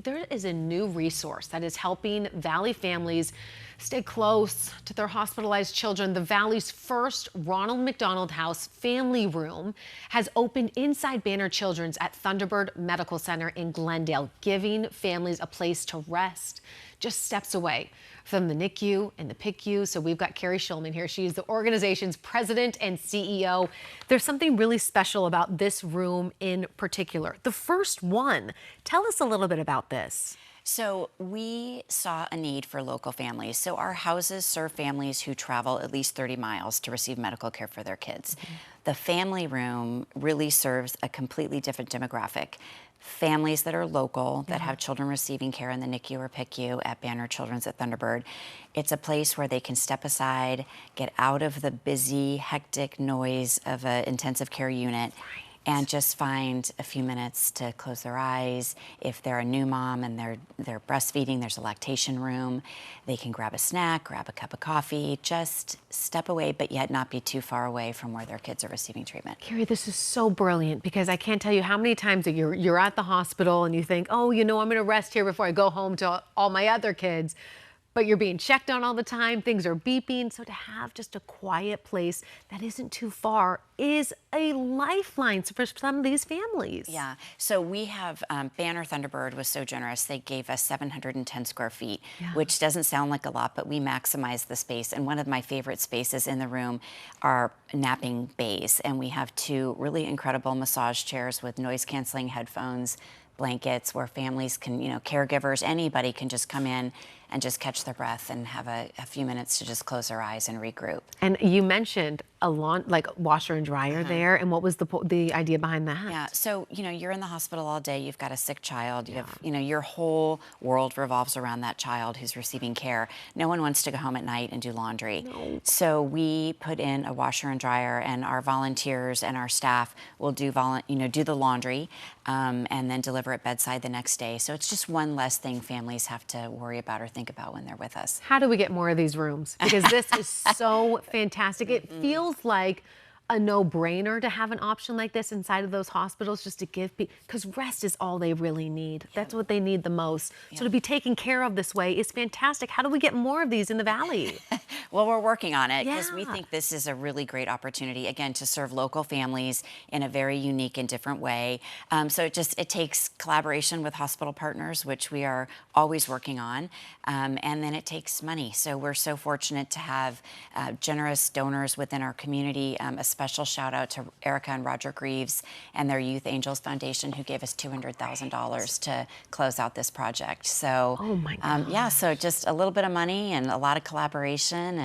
There is a new resource that is helping Valley families stay close to their hospitalized children. The Valley's first Ronald McDonald House Family Room has opened inside Banner Children's at Thunderbird Medical Center in Glendale, giving families a place to rest just steps away from the NICU and the PICU. So we've got Carrie Shulman here. She's the organization's president and CEO. There's something really special about this room in particular. The first one. Tell us a little bit about this. So we saw a need for local families. So our houses serve families who travel at least 30 miles to receive medical care for their kids. The family room really serves a completely different demographic. Families that are local, that have children receiving care in the NICU or PICU at Banner Children's at Thunderbird. It's a place where they can step aside, get out of the busy, hectic noise of an intensive care unit, and just find a few minutes to close their eyes. If they're a new mom and they're breastfeeding, there's a lactation room. They can grab a snack, grab a cup of coffee, just step away, but yet not be too far away from where their kids are receiving treatment. Carrie, this is so brilliant because I can't tell you how many times that you're at the hospital and you think, oh, I'm going to rest here before I go home to all my other kids. But you're being checked on all the time, things are beeping. So to have just a quiet place that isn't too far is a lifeline for some of these families. Yeah, so we have, Banner Thunderbird was so generous, they gave us 710 square feet, which doesn't sound like a lot, but we maximize the space. And one of my favorite spaces in the room are napping bays. And we have two really incredible massage chairs with noise canceling headphones, blankets where families can, caregivers, anybody can just come in and just catch their breath and have a few minutes to just close their eyes and regroup. And you mentioned a washer and dryer there, and what was the idea behind that? Yeah, so you're in the hospital all day, you've got a sick child, you have, your whole world revolves around that child who's receiving care. No one wants to go home at night and do laundry. No. So we put in a washer and dryer, and our volunteers and our staff will do the laundry and then deliver it bedside the next day. So it's just one less thing families have to worry about or think about when they're with us. How do we get more of these rooms? Because this is so fantastic. It feels like a no-brainer to have an option like this inside of those hospitals, just to give people, because rest is all they really need. That's what they need the most. So to be taken care of this way is fantastic. How do we get more of these in the Valley? Well, we're working on it because we think this is a really great opportunity, again, to serve local families in a very unique and different way. So it takes collaboration with hospital partners, which we are always working on, and then it takes money. So we're so fortunate to have generous donors within our community. A special shout out to Erica and Roger Greaves and their Youth Angels Foundation, who gave us $200,000 to close out this project. So, oh my gosh. yeah, so just a little bit of money and a lot of collaboration,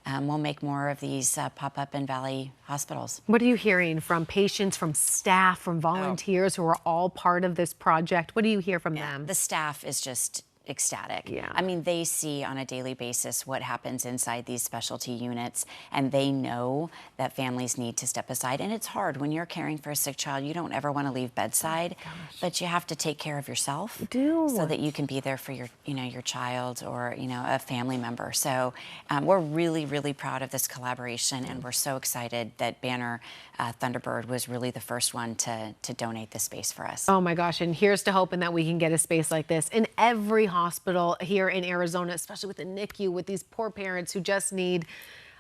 and we'll make more of these pop up in Valley hospitals. What are you hearing from patients, from staff, from volunteers who are all part of this project? What do you hear from them? The staff is just ecstatic. Yeah. I mean, they see on a daily basis what happens inside these specialty units, and they know that families need to step aside. And it's hard when you're caring for a sick child. You don't ever want to leave bedside, but you have to take care of yourself so that you can be there for your, your child or, a family member. So we're really, really proud of this collaboration, and we're so excited that Banner Thunderbird was really the first one to donate this space for us. Oh my gosh, and here's to hoping that we can get a space like this in every hospital here in Arizona, especially with the NICU, with these poor parents who just need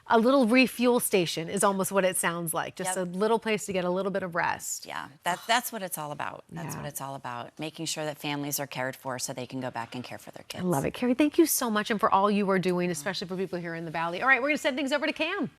a little refuel station is almost what it sounds like. Just a little place to get a little bit of rest. Yeah, that's what it's all about. That's what it's all about, making sure that families are cared for so they can go back and care for their kids. I love it. Carrie, thank you so much, and for all you are doing, especially for people here in the Valley. All right, we're going to send things over to Cam.